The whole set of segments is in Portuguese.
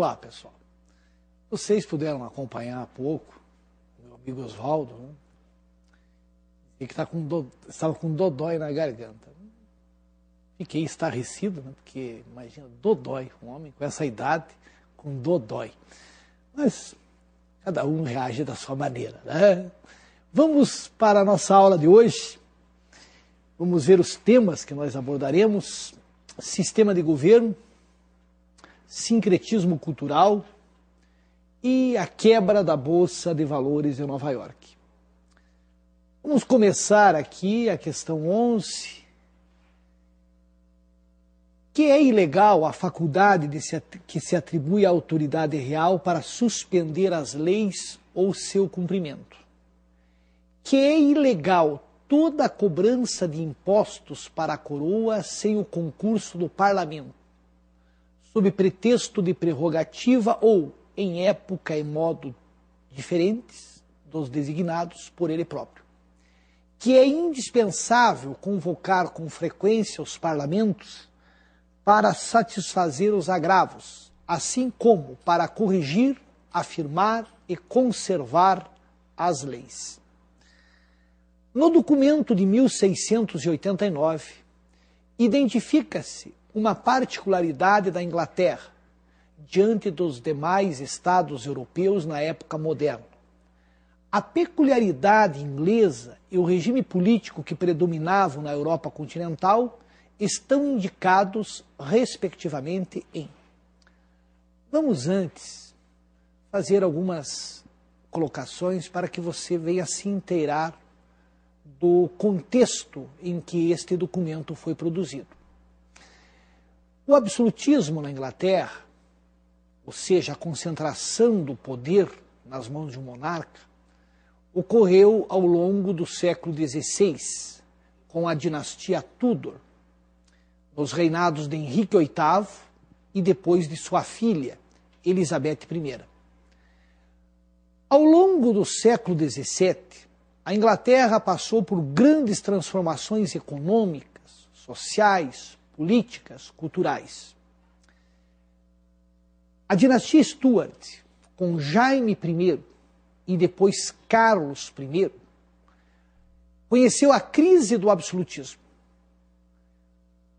Olá, pessoal. Vocês puderam acompanhar há pouco meu amigo Oswaldo, né? E que estava com dodói na garganta. Fiquei estarrecido, né? Porque, imagina, dodói, um homem com essa idade, com dodói. Mas cada um reage da sua maneira, né? Vamos para a nossa aula de hoje. Vamos ver os temas que nós abordaremos: sistema de governo, sincretismo cultural e a quebra da Bolsa de Valores de Nova York. Vamos começar aqui a questão 11, que é ilegal a faculdade que se atribui à autoridade real para suspender as leis ou seu cumprimento. Que é ilegal toda a cobrança de impostos para a coroa sem o concurso do parlamento, sob pretexto de prerrogativa ou em época e modo diferentes dos designados por ele próprio. Que é indispensável convocar com frequência os parlamentos para satisfazer os agravos, assim como para corrigir, afirmar e conservar as leis. No documento de 1689, identifica-se uma particularidade da Inglaterra diante dos demais estados europeus na época moderna. A peculiaridade inglesa e o regime político que predominavam na Europa continental estão indicados, respectivamente, em... Vamos antes fazer algumas colocações para que você venha se inteirar do contexto em que este documento foi produzido. O absolutismo na Inglaterra, ou seja, a concentração do poder nas mãos de um monarca, ocorreu ao longo do século XVI, com a dinastia Tudor, nos reinados de Henrique VIII e depois de sua filha, Elizabeth I. Ao longo do século XVII, a Inglaterra passou por grandes transformações econômicas, sociais, políticas, culturais. A dinastia Stuart, com Jaime I e depois Carlos I, conheceu a crise do absolutismo.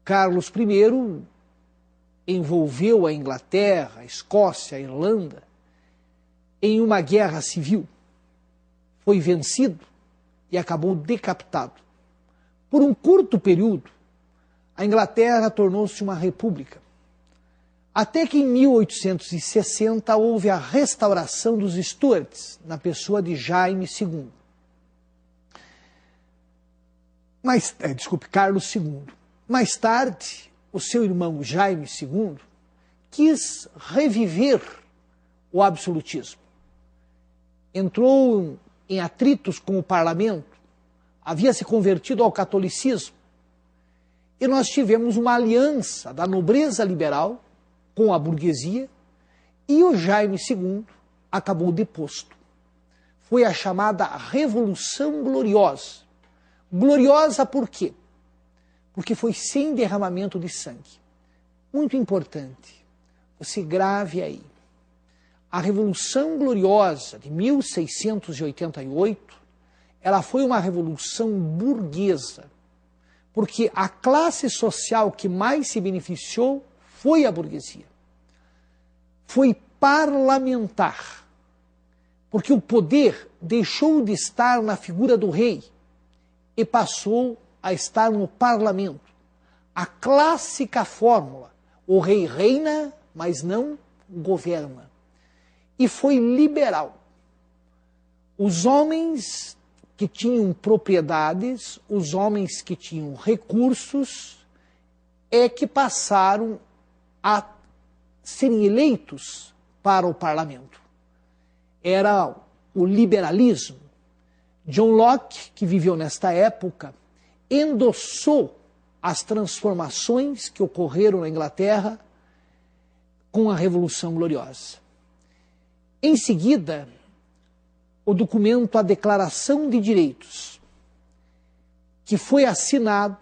Carlos I envolveu a Inglaterra, a Escócia, a Irlanda em uma guerra civil. Foi vencido e acabou decapitado. Por um curto período, a Inglaterra tornou-se uma república. Até que em 1860 houve a restauração dos Stuarts, na pessoa de Jaime II. Carlos II. Mais tarde, o seu irmão Jaime II quis reviver o absolutismo. Entrou em atritos com o parlamento, havia se convertido ao catolicismo, e nós tivemos uma aliança da nobreza liberal com a burguesia, e o Jaime II acabou deposto. Foi a chamada Revolução Gloriosa. Gloriosa por quê? Porque foi sem derramamento de sangue. Muito importante, você grave aí. A Revolução Gloriosa de 1688, ela foi uma revolução burguesa, porque a classe social que mais se beneficiou foi a burguesia. Foi parlamentar, porque o poder deixou de estar na figura do rei e passou a estar no parlamento. A clássica fórmula: o rei reina, mas não governa. E foi liberal. Os homens que tinham propriedades, os homens que tinham recursos, é que passaram a serem eleitos para o parlamento. Era o liberalismo. John Locke, que viveu nesta época, endossou as transformações que ocorreram na Inglaterra com a Revolução Gloriosa. Em seguida, o documento A Declaração de Direitos, que foi assinado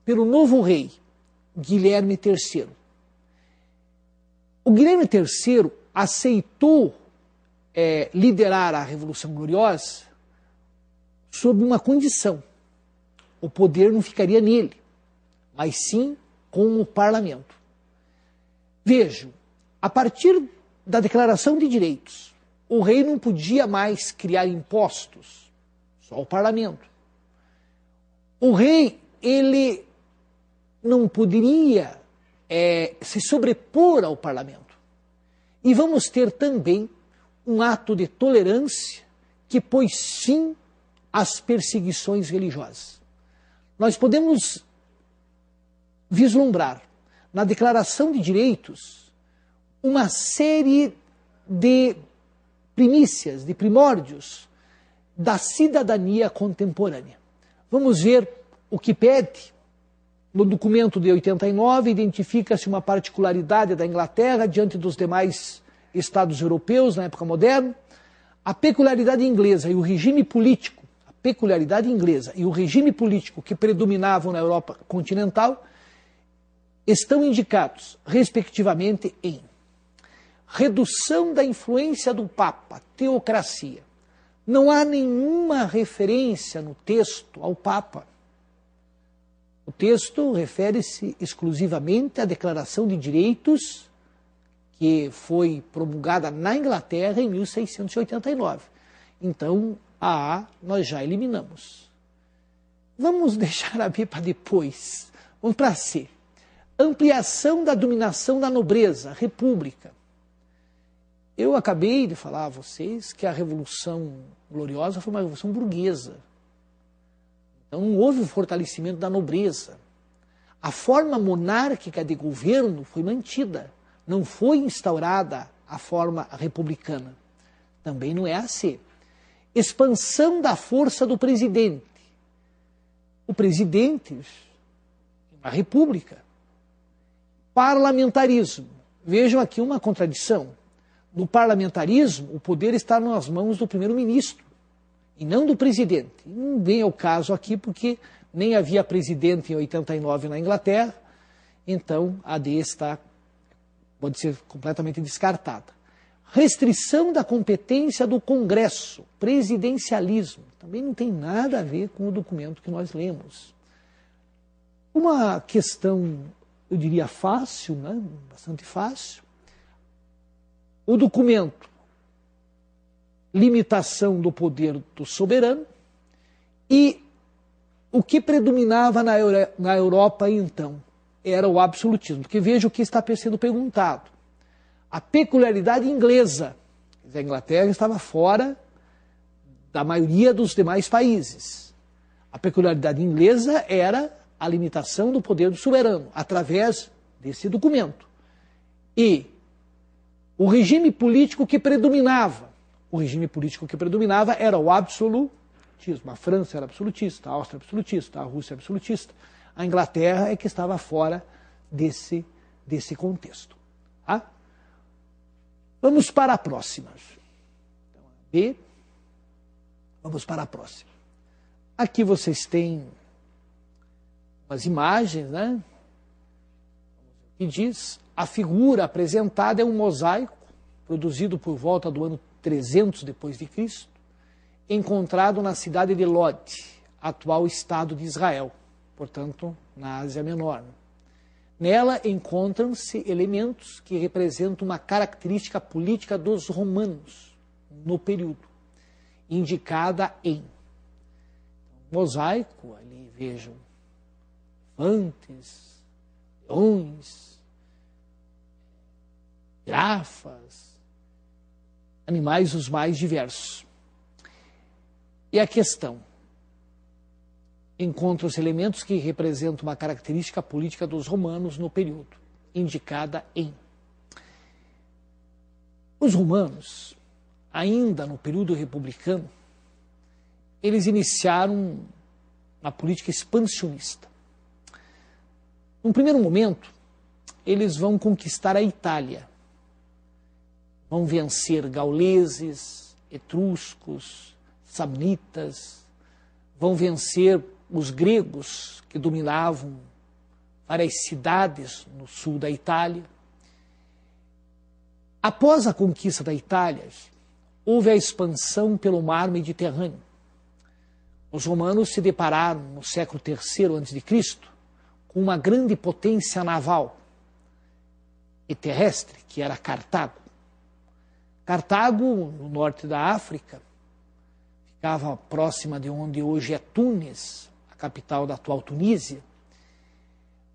pelo novo rei, Guilherme III. O Guilherme III aceitou liderar a Revolução Gloriosa sob uma condição: o poder não ficaria nele, mas sim com o parlamento. Vejam, a partir da Declaração de Direitos, o rei não podia mais criar impostos, só o parlamento. O rei, ele não poderia se sobrepor ao parlamento. E vamos ter também um ato de tolerância que pôs fim às perseguições religiosas. Nós podemos vislumbrar na Declaração de Direitos uma série de primícias, de primórdios da cidadania contemporânea. Vamos ver o que pede. No documento de 89, identifica-se uma particularidade da Inglaterra diante dos demais estados europeus na época moderna. A peculiaridade inglesa e o regime político, que predominavam na Europa continental, estão indicados, respectivamente, em redução da influência do Papa, teocracia. Não há nenhuma referência no texto ao Papa. O texto refere-se exclusivamente à Declaração de Direitos, que foi promulgada na Inglaterra em 1689. Então, a A nós já eliminamos. Vamos deixar a B para depois. Vamos para C. Ampliação da dominação da nobreza, república. Eu acabei de falar a vocês que a Revolução Gloriosa foi uma revolução burguesa. Então não houve o fortalecimento da nobreza. A forma monárquica de governo foi mantida. Não foi instaurada a forma republicana. Também não é a C. Expansão da força do presidente. O presidente, a república. Parlamentarismo. Vejam aqui uma contradição. No parlamentarismo, o poder está nas mãos do primeiro-ministro e não do presidente. E não vem ao caso aqui porque nem havia presidente em 89 na Inglaterra, então a D pode ser completamente descartada. Restrição da competência do Congresso, presidencialismo, também não tem nada a ver com o documento que nós lemos. Uma questão, eu diria fácil, né? Bastante fácil. O documento, limitação do poder do soberano, e o que predominava na Europa então era o absolutismo. Porque veja o que está sendo perguntado. A peculiaridade inglesa. A Inglaterra estava fora da maioria dos demais países. A peculiaridade inglesa era a limitação do poder do soberano, através desse documento. E o regime político que predominava era o absolutismo. A França era absolutista, a Áustria absolutista, a Rússia absolutista. A Inglaterra é que estava fora desse contexto. Tá? Vamos para a próxima. Então, B. Vamos para a próxima. Aqui vocês têm umas imagens, né? Que diz: a figura apresentada é um mosaico produzido por volta do ano 300 depois de Cristo, encontrado na cidade de Lod, atual estado de Israel, portanto, na Ásia Menor. Nela encontram-se elementos que representam uma característica política dos romanos no período, indicada em mosaico, ali vejam, elefantes, leões, girafas, animais os mais diversos. E a questão: encontra-se elementos que representam uma característica política dos romanos no período, indicada em. Os romanos, ainda no período republicano, eles iniciaram uma política expansionista. Num primeiro momento, eles vão conquistar a Itália. Vão vencer gauleses, etruscos, samnitas, vão vencer os gregos que dominavam várias cidades no sul da Itália. Após a conquista da Itália, houve a expansão pelo mar Mediterrâneo. Os romanos se depararam no século III a.C. com uma grande potência naval e terrestre, que era Cartago. Cartago, no norte da África, ficava próxima de onde hoje é Túnez, a capital da atual Tunísia.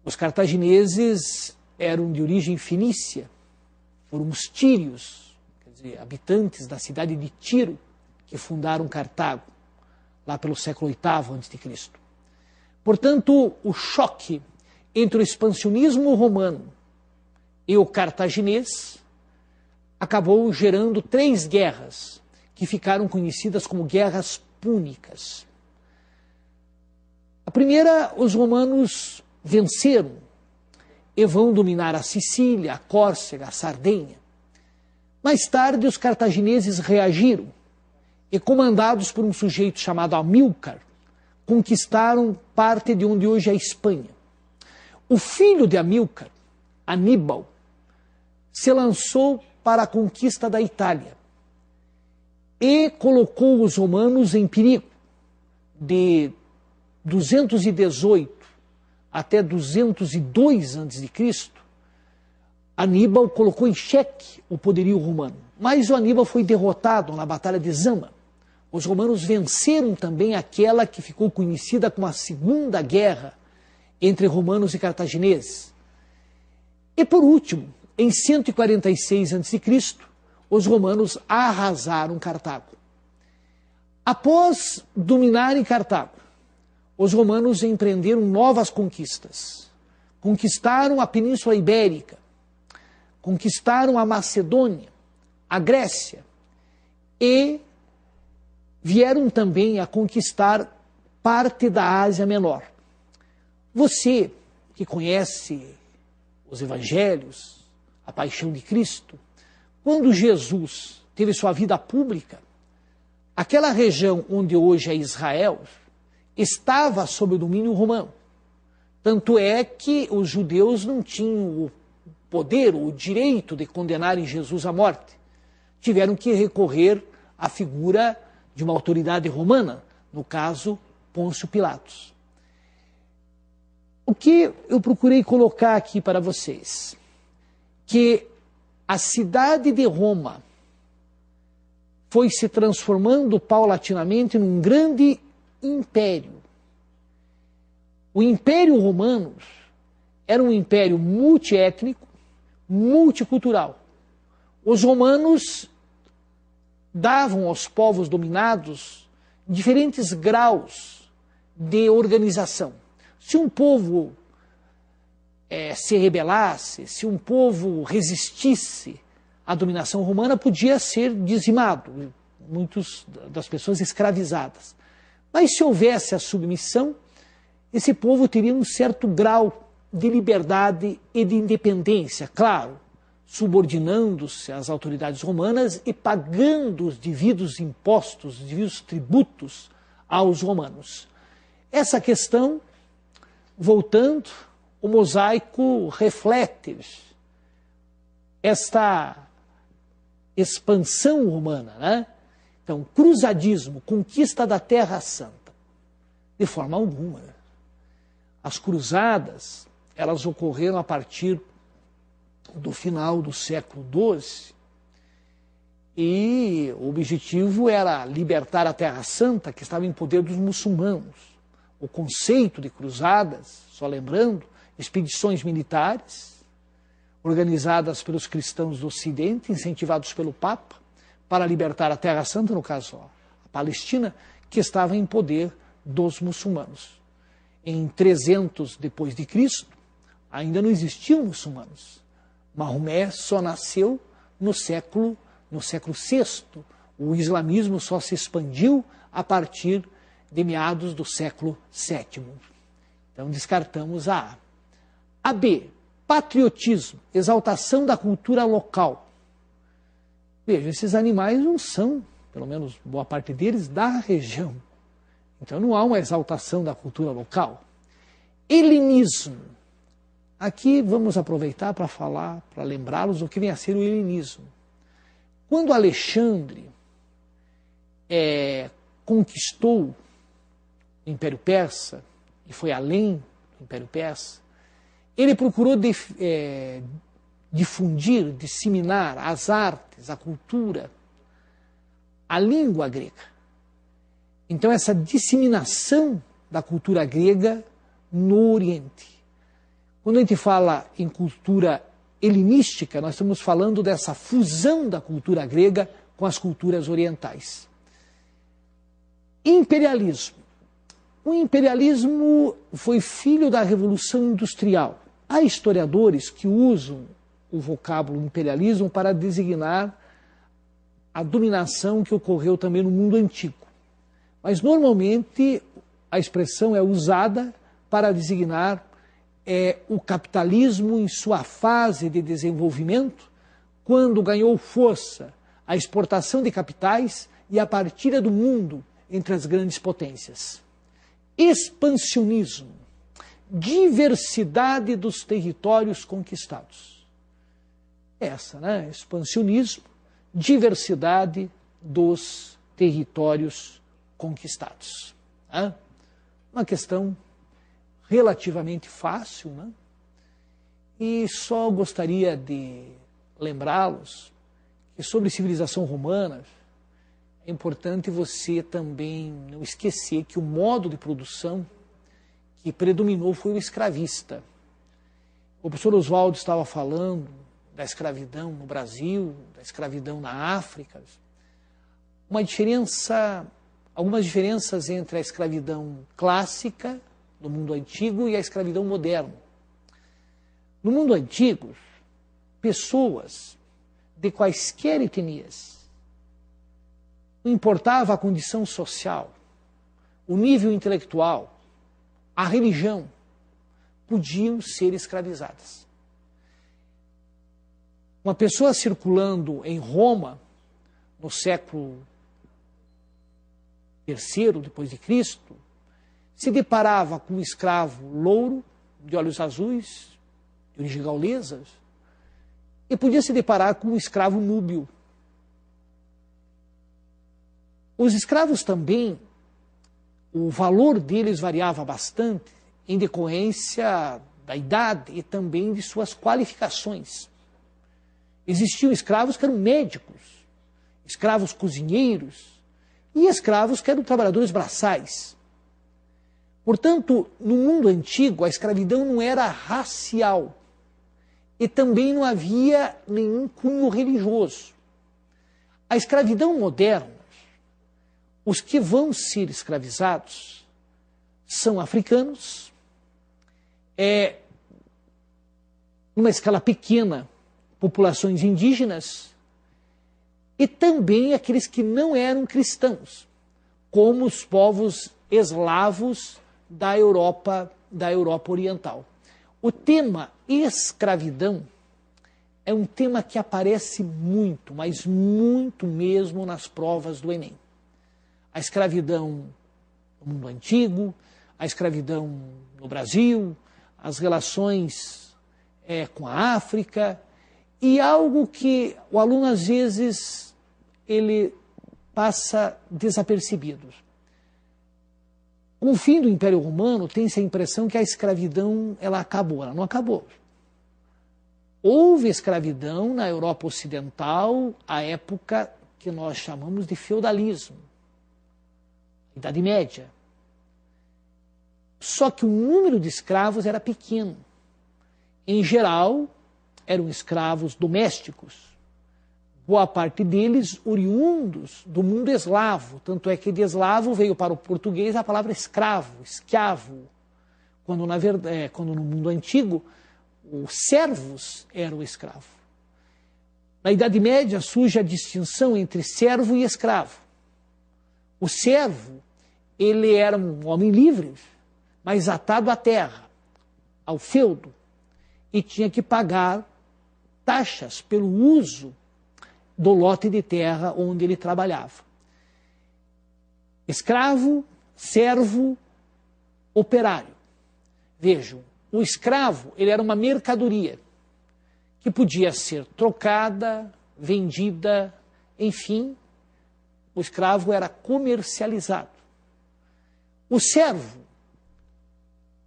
Os cartagineses eram de origem fenícia, foram os tírios, quer dizer, habitantes da cidade de Tiro, que fundaram Cartago, lá pelo século VIII a.C. Portanto, o choque entre o expansionismo romano e o cartaginês acabou gerando 3 guerras, que ficaram conhecidas como guerras púnicas. A primeira, os romanos venceram e vão dominar a Sicília, a Córcega, a Sardenha. Mais tarde, os cartagineses reagiram e, comandados por um sujeito chamado Amílcar, conquistaram parte de onde hoje é a Espanha. O filho de Amílcar, Aníbal, se lançou para a conquista da Itália e colocou os romanos em perigo. De 218 até 202 a.C., Aníbal colocou em xeque o poderio romano. Mas o Aníbal foi derrotado na Batalha de Zama. Os romanos venceram também aquela que ficou conhecida como a Segunda Guerra entre romanos e cartagineses. E por último, em 146 a.C., os romanos arrasaram Cartago. Após dominarem Cartago, os romanos empreenderam novas conquistas. Conquistaram a Península Ibérica, conquistaram a Macedônia, a Grécia e vieram também a conquistar parte da Ásia Menor. Você que conhece os evangelhos, a paixão de Cristo, quando Jesus teve sua vida pública, aquela região onde hoje é Israel estava sob o domínio romano. Tanto é que os judeus não tinham o poder, o direito de condenarem Jesus à morte. Tiveram que recorrer à figura de uma autoridade romana, no caso, Pôncio Pilatos. O que eu procurei colocar aqui para vocês? Que a cidade de Roma foi se transformando paulatinamente num grande império. O Império Romano era um império multiétnico, multicultural. Os romanos davam aos povos dominados diferentes graus de organização. Se um povo se rebelasse, se um povo resistisse à dominação romana, podia ser dizimado, muitas das pessoas escravizadas. Mas se houvesse a submissão, esse povo teria um certo grau de liberdade e de independência, claro, subordinando-se às autoridades romanas e pagando os devidos impostos, os devidos tributos aos romanos. Essa questão, voltando, o mosaico reflete esta expansão romana, né? Então, cruzadismo, conquista da Terra Santa, de forma alguma. As cruzadas, elas ocorreram a partir do final do século XII e o objetivo era libertar a Terra Santa, que estava em poder dos muçulmanos. O conceito de cruzadas, só lembrando, expedições militares organizadas pelos cristãos do Ocidente, incentivados pelo Papa, para libertar a Terra Santa, no caso a Palestina, que estava em poder dos muçulmanos. Em 300 depois de Cristo, ainda não existiam muçulmanos. Maomé só nasceu no século VI. O islamismo só se expandiu a partir de meados do século VII. Então descartamos a A. A B, patriotismo, exaltação da cultura local. Veja, esses animais não são, pelo menos boa parte deles, da região. Então não há uma exaltação da cultura local. Helenismo. Aqui vamos aproveitar para falar, para lembrá-los o que vem a ser o helenismo. Quando Alexandre conquistou o Império Persa, e foi além do Império Persa, ele procurou difundir, disseminar as artes, a cultura, a língua grega. Então, essa disseminação da cultura grega no Oriente. Quando a gente fala em cultura helenística, nós estamos falando dessa fusão da cultura grega com as culturas orientais. Imperialismo. O imperialismo foi filho da Revolução Industrial. Há historiadores que usam o vocábulo imperialismo para designar a dominação que ocorreu também no mundo antigo. Mas, normalmente, a expressão é usada para designar o capitalismo em sua fase de desenvolvimento, quando ganhou força a exportação de capitais e a partilha do mundo entre as grandes potências. Expansionismo, diversidade dos territórios conquistados. Essa, né? Expansionismo, diversidade dos territórios conquistados. Né? Uma questão relativamente fácil, né? E só gostaria de lembrá-los que sobre civilização romana é importante você também não esquecer que o modo de produção que predominou foi o escravista. O professor Oswaldo estava falando da escravidão no Brasil, da escravidão na África. Algumas diferenças entre a escravidão clássica do mundo antigo e a escravidão moderna. No mundo antigo, pessoas de quaisquer etnias, não importava a condição social, o nível intelectual, a religião, podiam ser escravizadas. Uma pessoa circulando em Roma, no século III depois de Cristo, se deparava com um escravo louro, de olhos azuis, de origem gaulesa, e podia se deparar com um escravo núbio. Os escravos também, o valor deles variava bastante em decorrência da idade e também de suas qualificações. Existiam escravos que eram médicos, escravos cozinheiros e escravos que eram trabalhadores braçais. Portanto, no mundo antigo, a escravidão não era racial e também não havia nenhum cunho religioso. A escravidão moderna, os que vão ser escravizados são africanos, numa escala pequena, populações indígenas, e também aqueles que não eram cristãos, como os povos eslavos da Europa Oriental. O tema escravidão é um tema que aparece muito, mas muito mesmo nas provas do Enem. A escravidão no mundo antigo, a escravidão no Brasil, as relações com a África, e algo que o aluno às vezes ele passa desapercebido. Com o fim do Império Romano, tem-se a impressão que a escravidão ela acabou. Ela não acabou. Houve escravidão na Europa Ocidental, a época que nós chamamos de feudalismo, Idade Média. Só que o número de escravos era pequeno. Em geral, eram escravos domésticos. Boa parte deles oriundos do mundo eslavo. Tanto é que de eslavo veio para o português a palavra escravo, esquiavo. Quando no mundo antigo, os servos eram o escravo. Na Idade Média surge a distinção entre servo e escravo. O servo, ele era um homem livre, mas atado à terra, ao feudo, e tinha que pagar taxas pelo uso do lote de terra onde ele trabalhava. Escravo, servo, operário. Vejam, o escravo ele era uma mercadoria que podia ser trocada, vendida, enfim, o escravo era comercializado. O servo,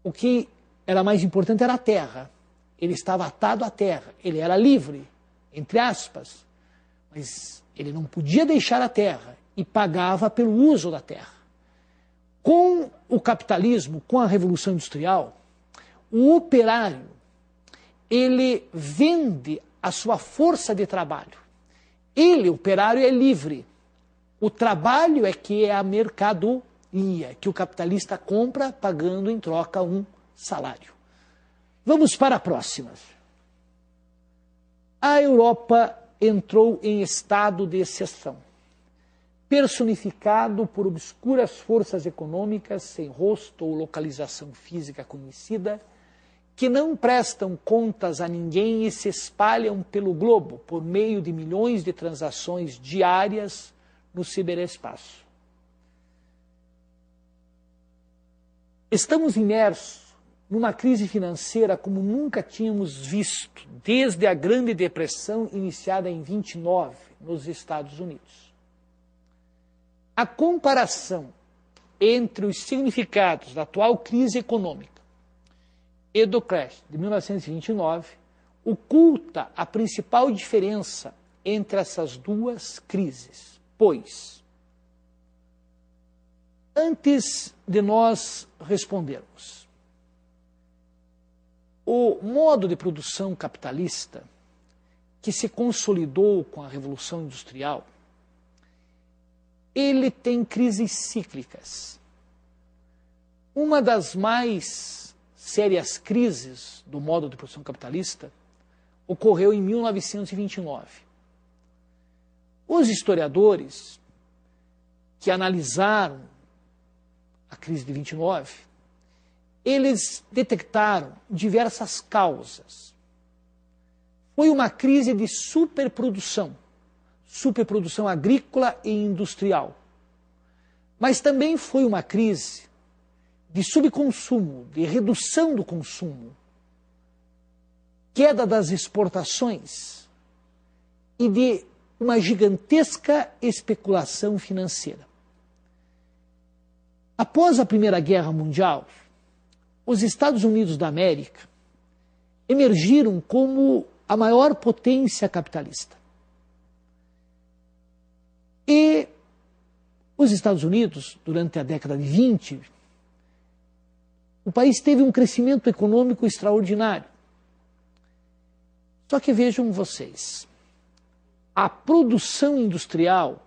o que era mais importante era a terra. Ele estava atado à terra, ele era livre, entre aspas, mas ele não podia deixar a terra e pagava pelo uso da terra. Com o capitalismo, com a Revolução Industrial, o operário, ele vende a sua força de trabalho. Ele, operário, é livre. O trabalho é que é a mercadoria, que o capitalista compra pagando em troca um salário. Vamos para a próxima. A Europa entrou em estado de exceção, personificado por obscuras forças econômicas sem rosto ou localização física conhecida, que não prestam contas a ninguém e se espalham pelo globo por meio de milhões de transações diárias no ciberespaço. Estamos imersos numa crise financeira como nunca tínhamos visto desde a Grande Depressão iniciada em 29 nos Estados Unidos. A comparação entre os significados da atual crise econômica e do crash de 1929 oculta a principal diferença entre essas duas crises, pois, antes de nós respondermos, o modo de produção capitalista que se consolidou com a Revolução Industrial, ele tem crises cíclicas. Uma das mais sérias crises do modo de produção capitalista ocorreu em 1929. Os historiadores que analisaram a crise de 29, eles detectaram diversas causas. Foi uma crise de superprodução agrícola e industrial. Mas também foi uma crise de subconsumo, de redução do consumo, queda das exportações e de uma gigantesca especulação financeira. Após a Primeira Guerra Mundial, os Estados Unidos da América emergiram como a maior potência capitalista. E os Estados Unidos, durante a década de 20, o país teve um crescimento econômico extraordinário. Só que vejam vocês, a produção industrial,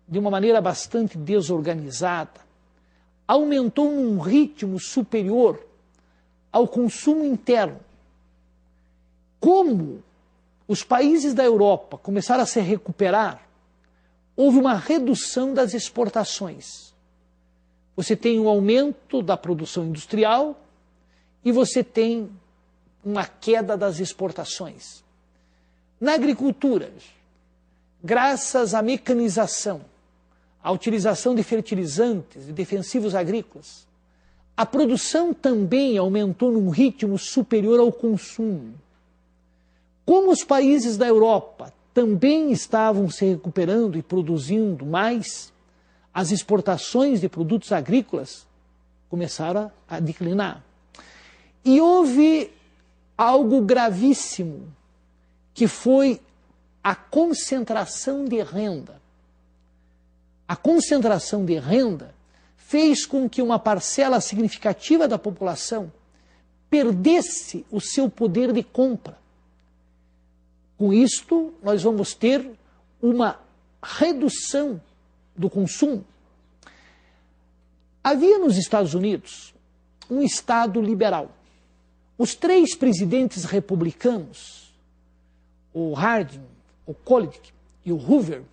de uma maneira bastante desorganizada, aumentou num ritmo superior ao consumo interno. Como os países da Europa começaram a se recuperar, houve uma redução das exportações. Você tem um aumento da produção industrial e você tem uma queda das exportações. Na agricultura, graças à mecanização, à utilização de fertilizantes e defensivos agrícolas, a produção também aumentou num ritmo superior ao consumo. Como os países da Europa também estavam se recuperando e produzindo mais, as exportações de produtos agrícolas começaram a declinar. E houve algo gravíssimo, que foi a concentração de renda. A concentração de renda fez com que uma parcela significativa da população perdesse o seu poder de compra. Com isto, nós vamos ter uma redução do consumo. Havia nos Estados Unidos um Estado liberal. Os três presidentes republicanos, o Harding, o Coolidge e o Hoover,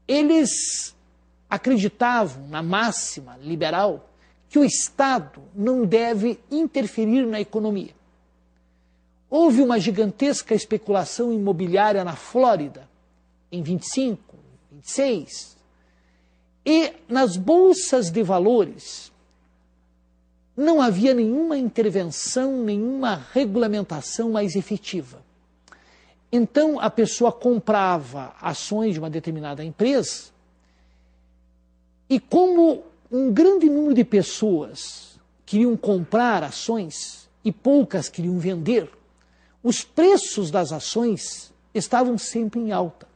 eles acreditavam na máxima liberal que o Estado não deve interferir na economia. Houve uma gigantesca especulação imobiliária na Flórida, em 25, 26, e nas bolsas de valores não havia nenhuma intervenção, nenhuma regulamentação mais efetiva. Então a pessoa comprava ações de uma determinada empresa e como um grande número de pessoas queriam comprar ações e poucas queriam vender, os preços das ações estavam sempre em alta.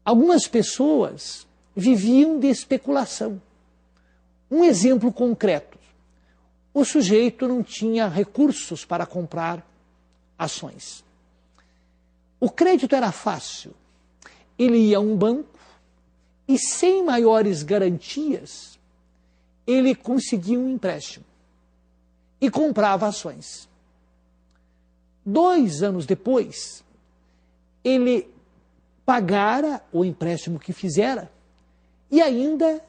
Algumas pessoas viviam de especulação. Um exemplo concreto: o sujeito não tinha recursos para comprar ações. O crédito era fácil. Ele ia a um banco e, sem maiores garantias, ele conseguia um empréstimo e comprava ações. 2 anos depois, ele pagara o empréstimo que fizera e ainda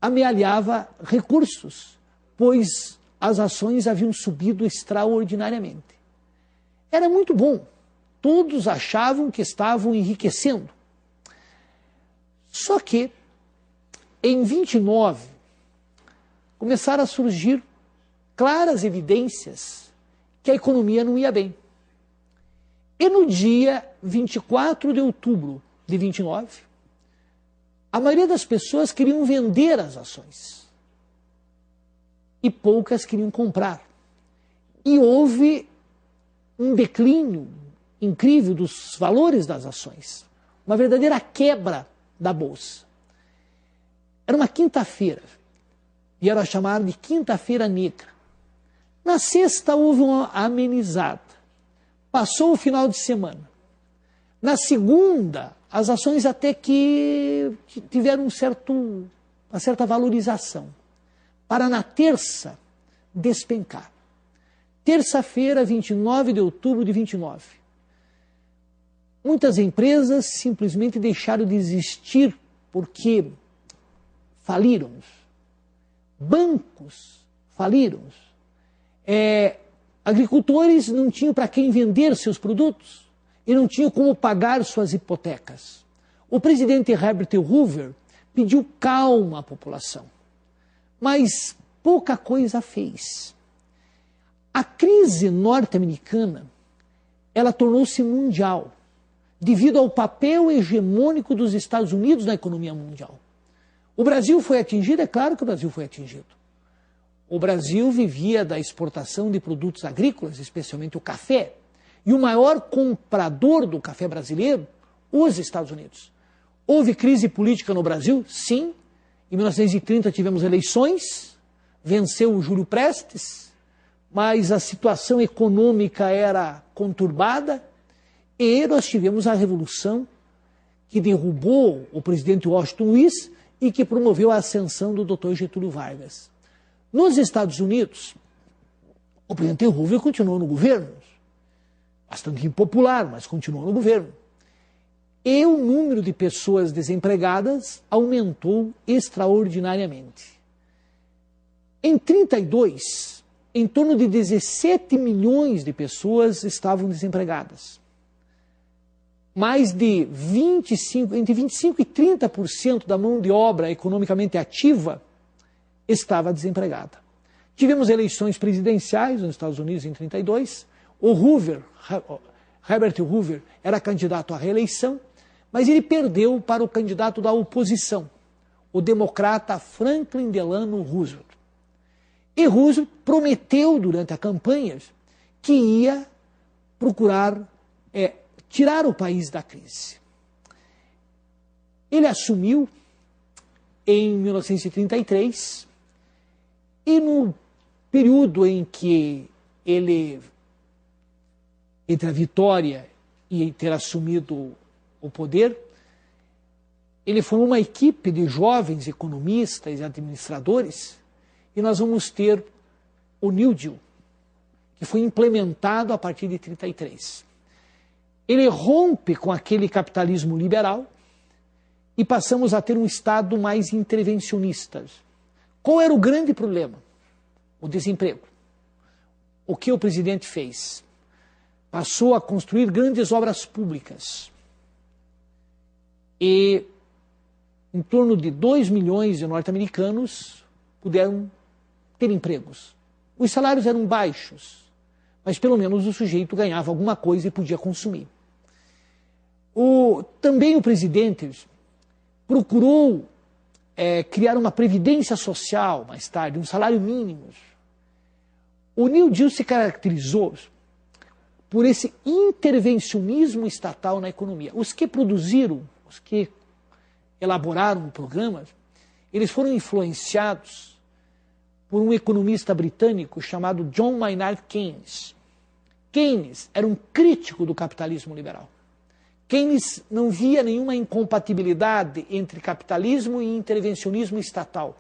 amealhava recursos, pois as ações haviam subido extraordinariamente. Era muito bom. Todos achavam que estavam enriquecendo. Só que, em 29, começaram a surgir claras evidências que a economia não ia bem. E no dia 24 de outubro de 29, a maioria das pessoas queriam vender as ações e poucas queriam comprar. E houve um declínio incrível dos valores das ações, uma verdadeira quebra da bolsa. Era uma quinta-feira e era chamada de Quinta-feira Negra. Na sexta houve uma amenizada. Passou o final de semana. Na segunda, as ações até que tiveram uma certa valorização, para na terça despencar. Terça-feira, 29 de outubro de 29. Muitas empresas simplesmente deixaram de existir porque faliram. Bancos faliram. Agricultores não tinham para quem vender seus produtos e não tinham como pagar suas hipotecas. O presidente Herbert Hoover pediu calma à população, mas pouca coisa fez. A crise norte-americana, ela tornou-se mundial, devido ao papel hegemônico dos Estados Unidos na economia mundial. O Brasil foi atingido? É claro que o Brasil foi atingido. O Brasil vivia da exportação de produtos agrícolas, especialmente o café. E o maior comprador do café brasileiro, os Estados Unidos. Houve crise política no Brasil? Sim. Em 1930 tivemos eleições, venceu o Júlio Prestes, mas a situação econômica era conturbada e nós tivemos a Revolução que derrubou o presidente Washington Luiz e que promoveu a ascensão do Dr. Getúlio Vargas. Nos Estados Unidos, o presidente Hoover continuou no governo, bastante impopular, mas continuou no governo. E o número de pessoas desempregadas aumentou extraordinariamente. Em 32, em torno de 17 milhões de pessoas estavam desempregadas. Mais de entre 25% e 30% da mão de obra economicamente ativa estava desempregada. Tivemos eleições presidenciais nos Estados Unidos em 32. Herbert Hoover, era candidato à reeleição, mas ele perdeu para o candidato da oposição, o democrata Franklin Delano Roosevelt. E Roosevelt prometeu durante a campanha que ia procurar tirar o país da crise. Ele assumiu em 1933 e no período em que entre a vitória e ter assumido o poder, ele formou uma equipe de jovens economistas e administradores e nós vamos ter o New Deal, que foi implementado a partir de 33. Ele rompe com aquele capitalismo liberal e passamos a ter um Estado mais intervencionista. Qual era o grande problema? O desemprego. O que o presidente fez? Passou a construir grandes obras públicas. E em torno de 2 milhões de norte-americanos puderam ter empregos. Os salários eram baixos, mas pelo menos o sujeito ganhava alguma coisa e podia consumir. Também o presidente procurou criar uma previdência social, mais tarde, um salário mínimo. O New Deal se caracterizou por esse intervencionismo estatal na economia. Os que produziram, os que elaboraram o programa, eles foram influenciados por um economista britânico chamado John Maynard Keynes. Keynes era um crítico do capitalismo liberal. Keynes não via nenhuma incompatibilidade entre capitalismo e intervencionismo estatal.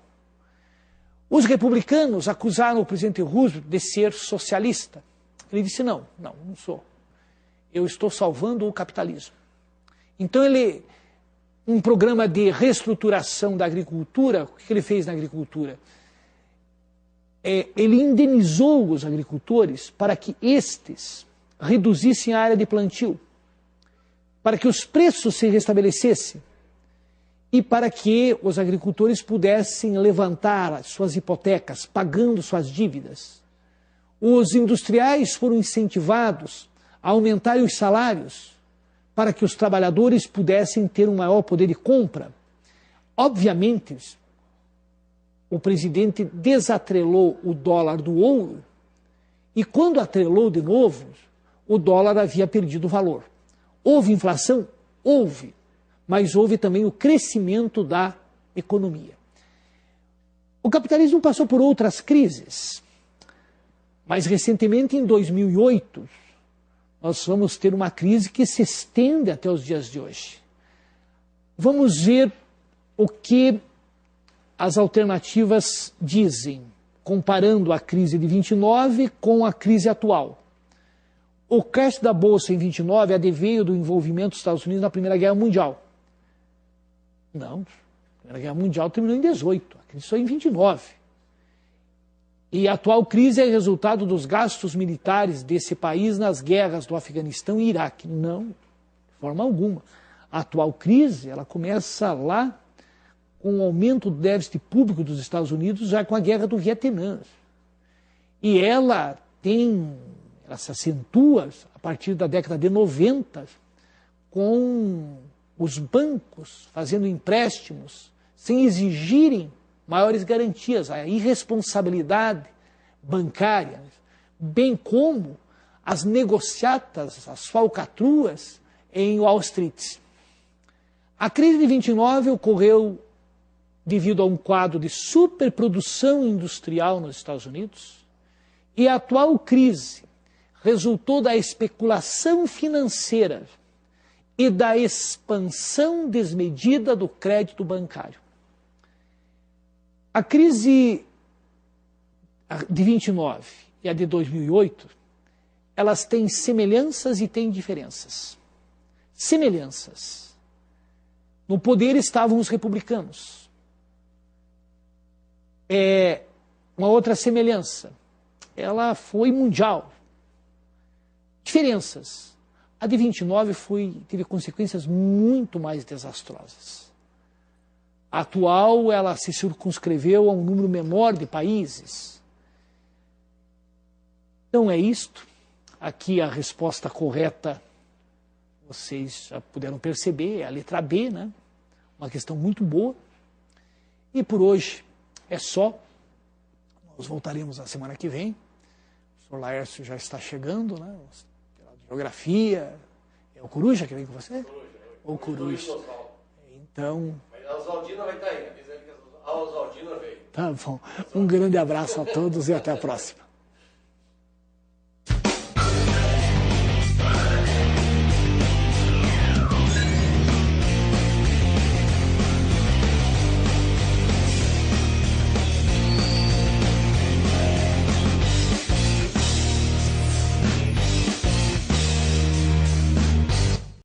Os republicanos acusaram o presidente Roosevelt de ser socialista. Ele disse, não sou. Eu estou salvando o capitalismo. Então um programa de reestruturação da agricultura, o que ele fez na agricultura? Ele indenizou os agricultores para que estes reduzissem a área de plantio, para que os preços se restabelecessem e para que os agricultores pudessem levantar as suas hipotecas, pagando suas dívidas. Os industriais foram incentivados a aumentarem os salários para que os trabalhadores pudessem ter um maior poder de compra. Obviamente, o presidente desatrelou o dólar do ouro e quando atrelou de novo, o dólar havia perdido valor. Houve inflação? Houve, mas houve também o crescimento da economia. O capitalismo passou por outras crises. Mais recentemente, em 2008, nós vamos ter uma crise que se estende até os dias de hoje. Vamos ver o que as alternativas dizem, comparando a crise de 29 com a crise atual. O crash da Bolsa em 29 adveio do envolvimento dos Estados Unidos na Primeira Guerra Mundial. Não, a Primeira Guerra Mundial terminou em 18, a crise foi em 29. E a atual crise é resultado dos gastos militares desse país nas guerras do Afeganistão e Iraque. Não, de forma alguma. A atual crise, ela começa lá com o aumento do déficit público dos Estados Unidos, já com a guerra do Vietnã. E ela se acentua a partir da década de 90, com os bancos fazendo empréstimos sem exigirem maiores garantias, a irresponsabilidade bancária, bem como as negociatas, as falcatruas em Wall Street. A crise de 29 ocorreu devido a um quadro de superprodução industrial nos Estados Unidos e a atual crise resultou da especulação financeira e da expansão desmedida do crédito bancário. A crise de 29 e a de 2008, elas têm semelhanças e têm diferenças. Semelhanças. No poder estavam os republicanos. Uma outra semelhança, ela foi mundial. Diferenças. A de 29 teve consequências muito mais desastrosas. A atual, ela se circunscreveu a um número menor de países. Então é isto. Aqui a resposta correta, vocês já puderam perceber, é a letra B, né? Uma questão muito boa. E por hoje é só. Nós voltaremos na semana que vem. O senhor Laércio já está chegando, né? Geografia. É o Coruja que vem com você? O Coruja. Então... Mas a Oswaldina vai estar aí. Avisa ele que a Oswaldina veio. Tá bom. Um grande abraço a todos e até a próxima.